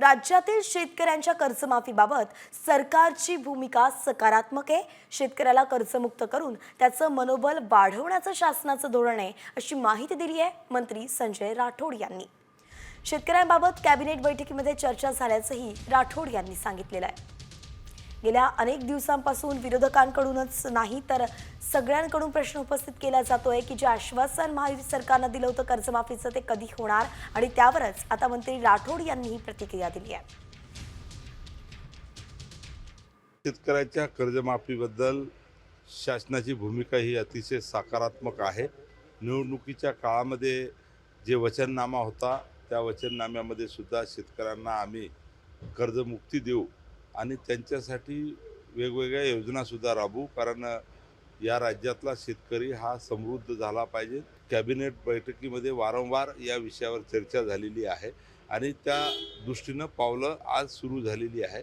राज्यातील शेतकऱ्यांच्या कर्जमाफीबाबत सरकारची भूमिका सकारात्मक आहे। शेतकऱ्याला कर्जमुक्त करून त्याचं मनोबल वाढवण्याचं शासनाचं धोरण आहे, अशी माहिती दिली आहे मंत्री संजय राठोड यांनी। शेतकऱ्यांबाबत कॅबिनेट बैठकीमध्ये चर्चा झाल्याचंही राठोड यांनी सांगितलेलं आहे। गेल्या अनेक दिवसांपासून विरोधकांकडूनच नाही तर सगळ्यांकडून प्रश्न उपस्थित केला जातोय की जे आश्वासन महायुती सरकारनं दिलं होतं कर्जमाफीचं ते कधी होणार, आणि त्यावरच आता मंत्री राठोड यांनी ही प्रतिक्रिया दिली आहे। शेतकऱ्याच्या कर्जमाफीबद्दल शासनाची भूमिका ही अतिशय सकारात्मक आहे। निवडणुकीच्या काळामध्ये जे वचननामा होता त्या वचननाम्यामध्ये सुद्धा शेतकऱ्यांना आम्ही कर्जमुक्ती देऊ आणि त्यांच्यासाठी वेगवेगळ्या योजना सुद्धा राबवू, कारण या राज्यातला शेतकरी हा समृद्ध झाला पाहिजे। कॅबिनेट बैठकीमध्ये वारंवार या विषयावर चर्चा झालेली आहे आणि त्या दृष्टीनं पावलं आज सुरू झालेली आहे।